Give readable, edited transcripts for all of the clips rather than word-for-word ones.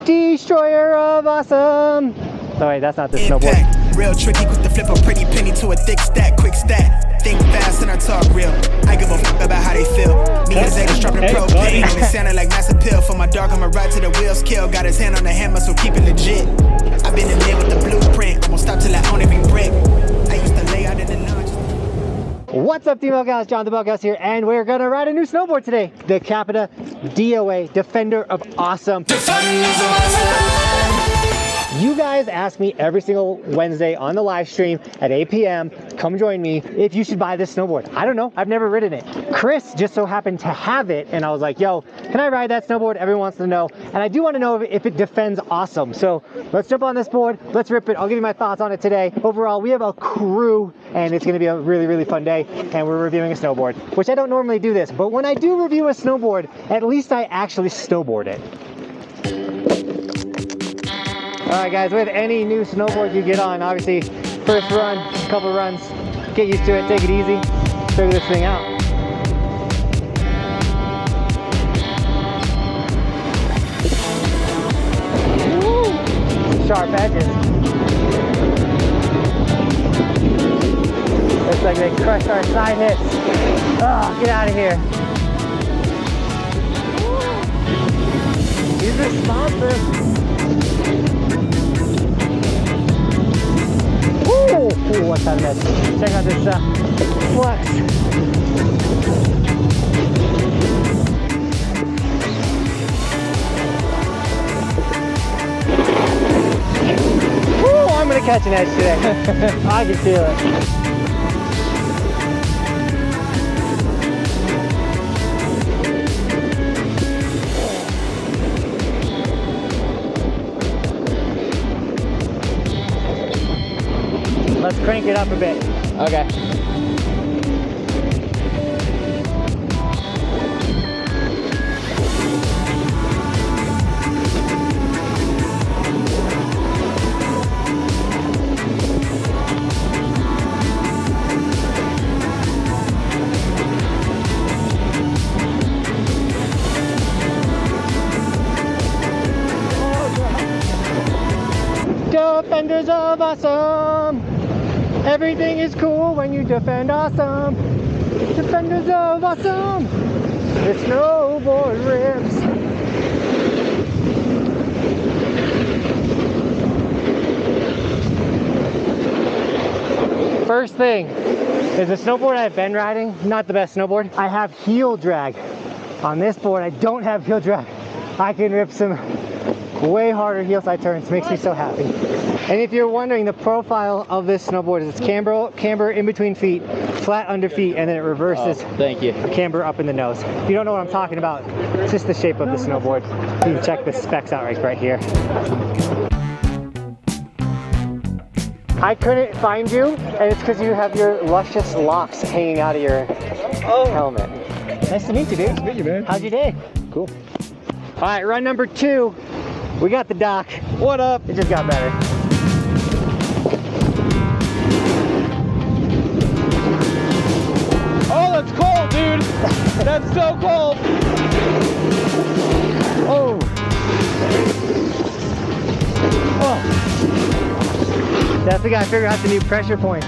Destroyer of awesome. Oh wait, that's not the snowboard. Real tricky, quick to flip a pretty penny to a thick stack, quick stat. Think fast and I talk real. I give a f about how they feel. Me and Zay's dropping propane. And it sounded like mass appeal. For my dog, I'ma ride to the wheels kill. Got his hand on the hammer, so keep it legit. I've been in there with the blueprint. I won't stop till I own every brick. I used to lay out in the launch. What's up, Team Buckhouse? Johnathan Buckhouse here, and we're gonna ride a new snowboard today. The Capita DOA, Defender of Awesome. You guys ask me every single Wednesday on the live stream at 8 p.m. Come join me if you should buy this snowboard. I don't know, I've never ridden it. Chris just so happened to have it, and I was like, yo, can I ride that snowboard? Everyone wants to know, and I do want to know if it defends awesome. So let's jump on this board, let's rip it. I'll give you my thoughts on it today. Overall, we have a crew, and it's gonna be a really, really fun day, and we're reviewing a snowboard, which I don't normally do this, but when I do review a snowboard, at least I actually snowboard it. Alright guys, with any new snowboard you get on, obviously first run, couple runs, get used to it, take it easy, figure this thing out. Woo! Sharp edges. Looks like they crushed our side hits. Oh, get out of here. He's responsive. Ooh, what's that miss? Check out this flex. Ooh, I'm gonna catch an edge today. I can feel it. Let's crank it up a bit. Okay. Defenders of awesome. Everything is cool when you defend awesome. Defenders of awesome. The snowboard rips. First thing is the snowboard I've been riding, not the best snowboard. I have heel drag. On this board, I don't have heel drag. I can rip some way harder heel side turns, makes me so happy. And if you're wondering, the profile of this snowboard is it's camber in between feet, flat under feet, and then it reverses. Oh, thank you. Camber up in the nose. If you don't know what I'm talking about, it's just the shape of the snowboard. You can check the specs out right here. I couldn't find you, and it's because you have your luscious locks hanging out of your helmet. Nice to meet you, dude. Nice to meet you, man. How's your day? Cool. All right, run number 2. We got the dock. What up? It just got better. Oh, that's cold, dude. That's so cold. Oh. Oh. Definitely gotta figure out the new pressure points.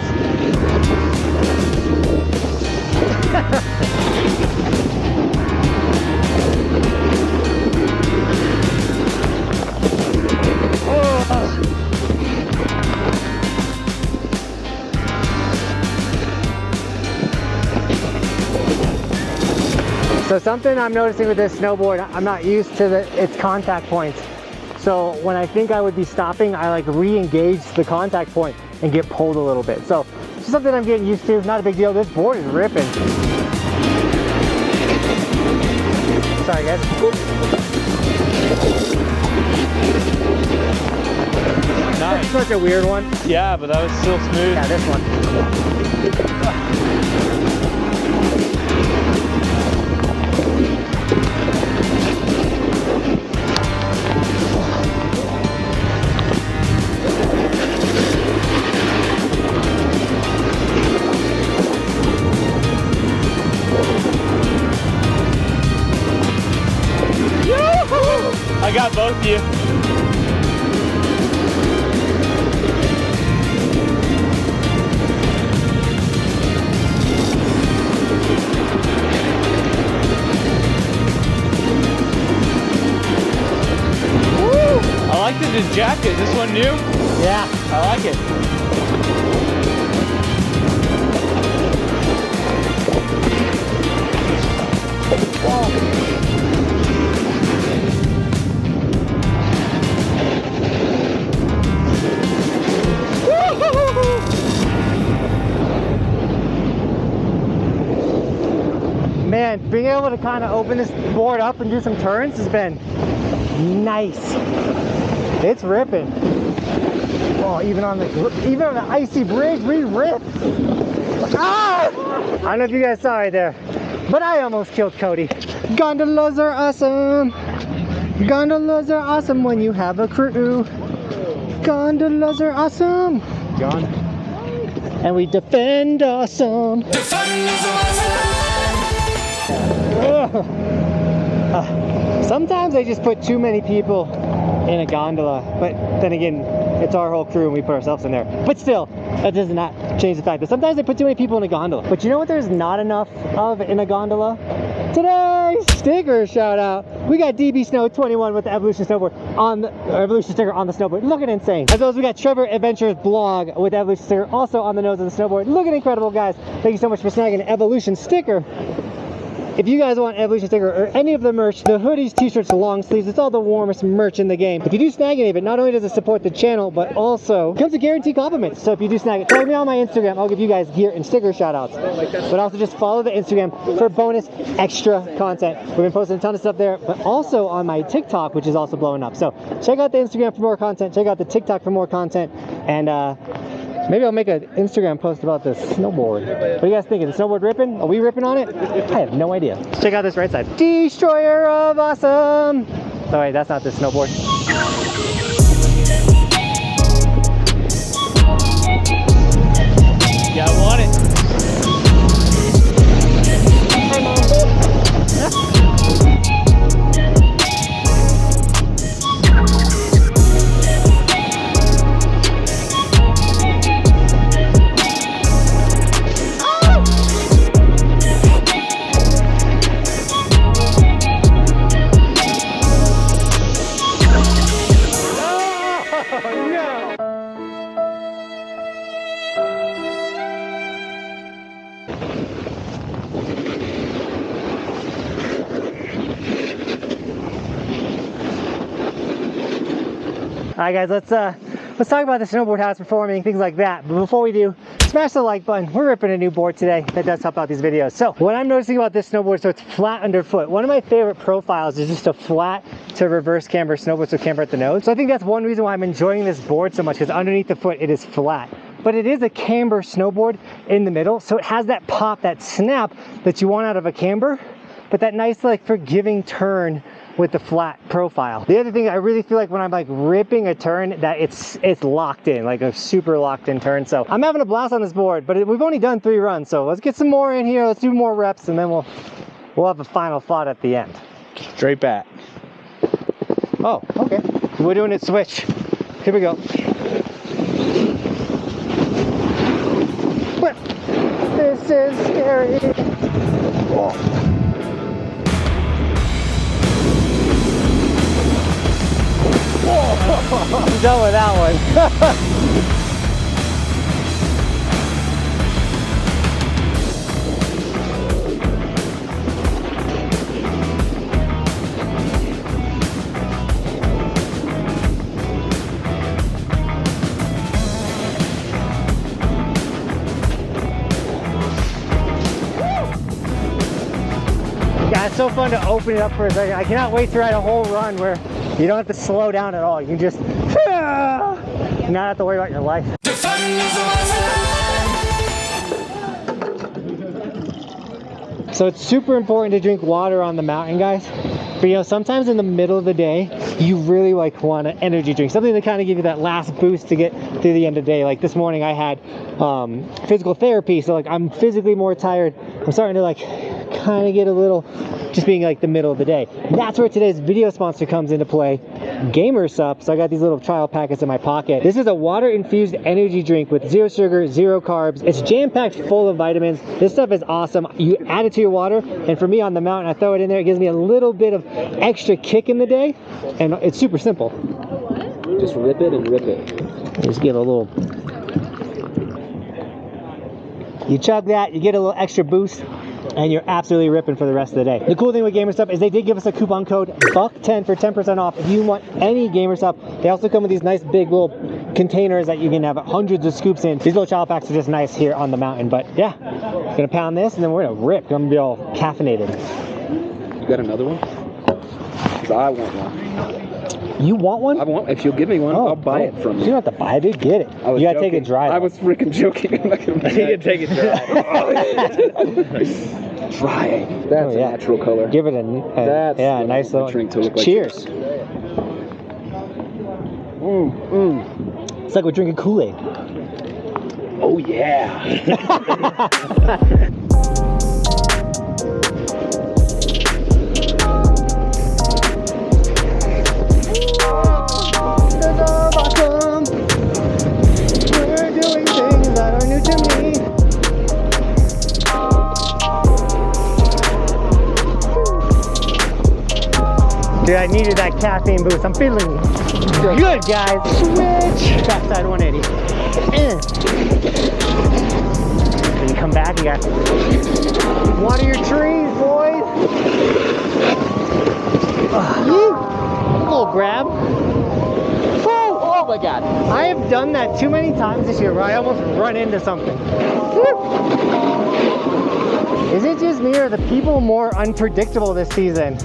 So something I'm noticing with this snowboard, I'm not used to its contact points. So when I think I would be stopping, I like re-engage the contact point and get pulled a little bit. So it's just something I'm getting used to, not a big deal. This board is ripping. Sorry guys. Nice. That's such a weird one. Yeah, but that was still smooth. Yeah, this one. I got both of you. I like the jacket. Is this one new? Yeah. I like it. Man, being able to kind of open this board up and do some turns has been nice. It's ripping. Oh, even on the icy bridge, we rip. Ah! I don't know if you guys saw right there, but I almost killed Cody. Gondolas are awesome. Gondolas are awesome when you have a crew. Gondolas are awesome. John. And we defend awesome. Sometimes they just put too many people in a gondola, but then again, it's our whole crew and we put ourselves in there. But still, that does not change the fact that sometimes they put too many people in a gondola. But you know what there's not enough of in a gondola? Today, sticker shout out. We got DB Snow 21 with the Evolution Snowboard on the Evolution sticker on the snowboard, looking insane. As well as we got Trevor Adventures blog with Evolution sticker also on the nose of the snowboard, looking incredible, guys. Thank you so much for snagging an Evolution sticker. If you guys want Evolution sticker or any of the merch, the hoodies, t-shirts, long sleeves, it's all the warmest merch in the game. If you do snag any of it, not only does it support the channel, but also comes with guaranteed compliments. So if you do snag it, tag me on my Instagram. I'll give you guys gear and sticker shout outs. But also just follow the Instagram for bonus extra content. We've been posting a ton of stuff there, but also on my TikTok, which is also blowing up. So check out the Instagram for more content. Check out the TikTok for more content. And maybe I'll make an Instagram post about this snowboard. What are you guys thinking? The snowboard ripping? Are we ripping on it? I have no idea. Check out this right side. Destroyer of awesome! Oh wait, that's not the snowboard. Yeah, I want it. Alright guys, let's talk about the snowboard, how it's performing, things like that. But before we do, smash the like button. We're ripping a new board today. That does help out these videos. So what I'm noticing about this snowboard, so it's flat underfoot. One of my favorite profiles is just a flat to reverse camber snowboard, so camber at the nose. So I think that's one reason why I'm enjoying this board so much, because underneath the foot it is flat. But it is a camber snowboard in the middle, so it has that pop, that snap that you want out of a camber, but that nice like forgiving turn with the flat profile. The other thing, I really feel like when I'm like ripping a turn, that it's locked in, like a super locked in turn. So I'm having a blast on this board, but we've only done 3 runs, so let's get some more in here. Let's do more reps, and then we'll have a final thought at the end. Straight back. Oh, okay. We're doing it switch. Here we go. This is scary. Oh. I'm done with that one. Yeah, it's so fun to open it up for a second. I cannot wait to ride a whole run where you don't have to slow down at all. You can just not have to worry about your life. So it's super important to drink water on the mountain, guys. But you know, sometimes in the middle of the day, you really like want an energy drink, something to kind of give you that last boost to get through the end of the day. Like this morning I had physical therapy, so like I'm physically more tired. I'm starting to like kind of get a little, just being like the middle of the day. That's where today's video sponsor comes into play, Gamer Supps. So I got these little trial packets in my pocket. This is a water-infused energy drink with 0 sugar, 0 carbs. It's jam-packed full of vitamins. This stuff is awesome. You add it to your water, and for me on the mountain, I throw it in there. It gives me a little bit of extra kick in the day, and it's super simple. Just rip it and rip it. Just give it a little. You chug that, you get a little extra boost, and you're absolutely ripping for the rest of the day. The cool thing with Gamer Stuff is they did give us a coupon code BUCK10 for 10% off if you want any Gamer Stuff. They also come with these nice big little containers that you can have hundreds of scoops in. These little child packs are just nice here on the mountain, but yeah, gonna pound this and then we're gonna rip. I'm gonna be all caffeinated. You got another one? Because I want one. You want one? I want. If you'll give me one, I'll buy it from you. You don't have to buy it, dude. Get it. You gotta take it dry. I was freaking joking. I'm not gonna buy it. Take it dry. Dry. That's a natural color. Give it a nice little drink to look like. Cheers. It's like we're drinking Kool-Aid. Oh yeah. We're doing things that are new to me. Dude, I needed that caffeine boost. I'm feeling good, guys. Switch. Backside 180. When you come back, you got water your trees, boys. A little grab. Oh my God. I have done that too many times this year where I almost run into something. Is it just me or are the people more unpredictable this season? A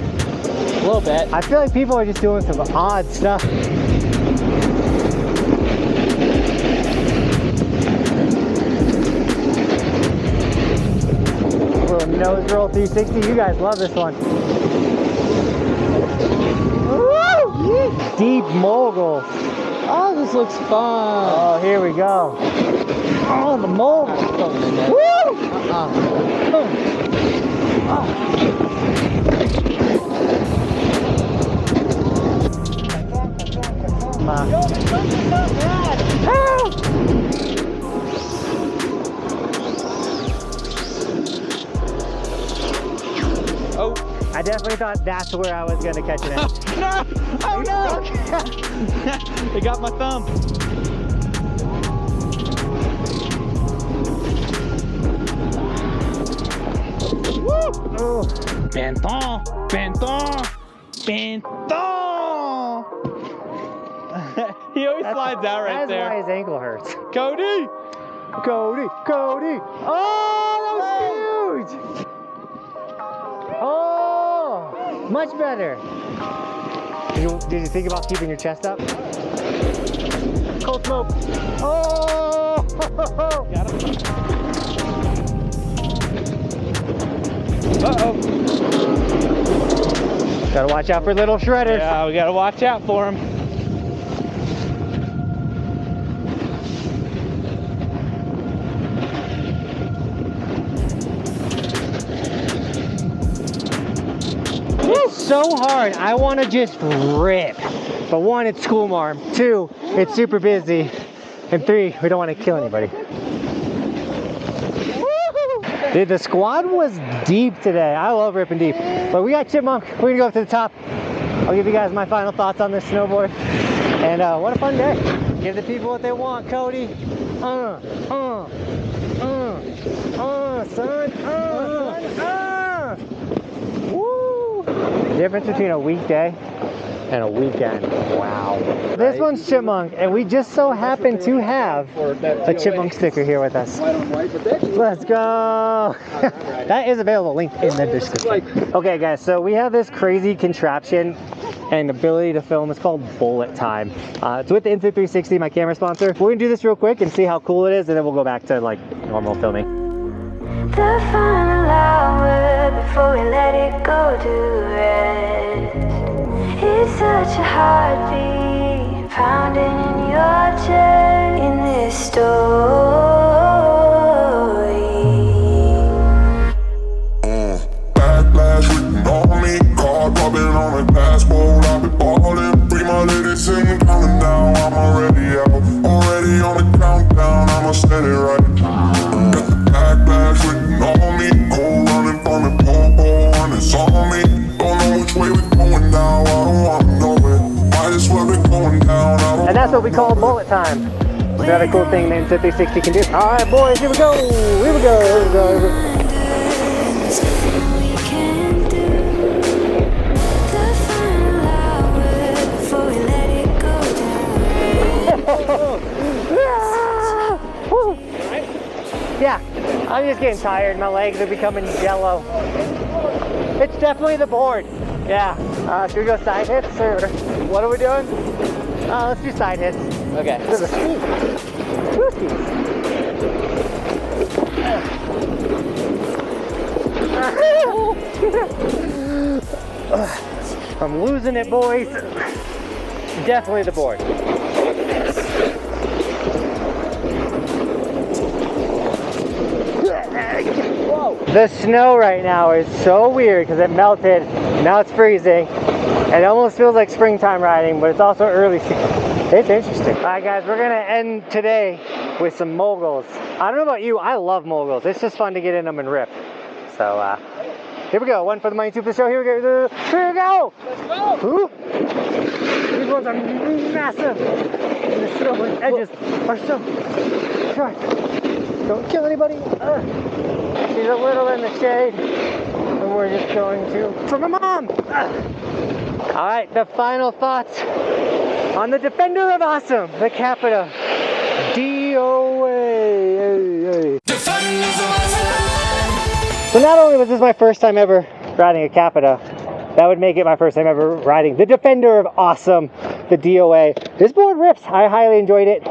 little bit. I feel like people are just doing some odd stuff. Little nose roll 360. You guys love this one. Woo! Deep moguls. Oh, this looks fun. Oh, here we go. Oh, the mogul. Woo! Oh. I definitely thought that's where I was going to catch it at. No! Oh no! They got my thumb. Woo! Oh. Benton! Benton! Benton! He always slides out right there. That's why his ankle hurts. Cody! Cody! Cody! Oh, that was huge! Oh, much better. Did you think about keeping your chest up? Cold smoke. Oh! Got him. Uh-oh. Gotta watch out for little shredders. Yeah, we gotta watch out for him. It's so hard. I want to just rip. But 1, it's school marm. 2, it's super busy. And 3, we don't want to kill anybody. Dude, the squad was deep today. I love ripping deep. But we got Chipmunk. We're gonna go up to the top. I'll give you guys my final thoughts on this snowboard. And what a fun day. Give the people what they want, Cody. Son. Son. Woo! The difference between a weekday and a weekend. Wow. This one's Chipmunk, and we just so happen to have a Chipmunk sticker here with us. Let's go. That is available, link in the description. Okay guys, so we have this crazy contraption and ability to film. It's called Bullet Time. It's with the Insta360, my camera sponsor. We're gonna do this real quick and see how cool it is, and then we'll go back to like normal filming. The final hour before we let it go to rest. It's such a heartbeat pounding in your chest in this story. And that's what we call bullet time. Another cool thing the Insta 360 can do. All right, boys, here we go. Here we go. Here we go. Here we go. Yeah, I'm just getting tired. My legs are becoming jello. It's definitely the board. Yeah. Should we go side hits or what are we doing? Let's do side hits. Okay. This is a steep. I'm losing it, boys. Definitely the board. Whoa. The snow right now is so weird because it melted. Now it's freezing. It almost feels like springtime riding, but it's also early season. It's interesting. All right, guys, we're gonna end today with some moguls. I don't know about you, I love moguls. It's just fun to get in them and rip. So, here we go. One for the money, two for the show. Here we go. Here we go. Let's go. Ooh. These ones are massive. And the snow edges are so sharp. Don't kill anybody. She's a little in the shade. And we're just going to, for my mom. All right, the final thoughts on the Defender of Awesome, the Capita DOA. So not only was this my first time ever riding a Capita, that would make it my first time ever riding the Defender of Awesome, the DOA. This board rips. I highly enjoyed it.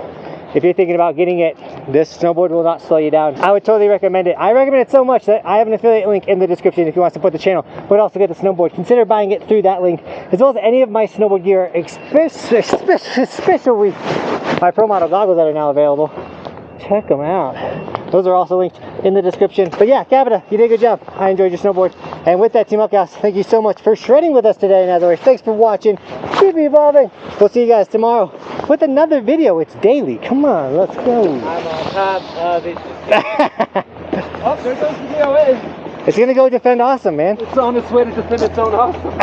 If you're thinking about getting it, this snowboard will not slow you down. I would totally recommend it. I recommend it so much that I have an affiliate link in the description if you want to support the channel, but also get the snowboard. Consider buying it through that link, as well as any of my snowboard gear, especially my pro model goggles that are now available. Check them out. Those are also linked in the description. But yeah, Capita, you did a good job. I enjoyed your snowboard. And with that, Team Buckhouse, thank you so much for shredding with us today. And as always, thanks for watching. Keep evolving. We'll see you guys tomorrow with another video. It's daily. Come on, let's go. I'm on top of it. Oh, there goes the DOA. It's gonna go defend awesome, man. It's on its way to defend its own awesome.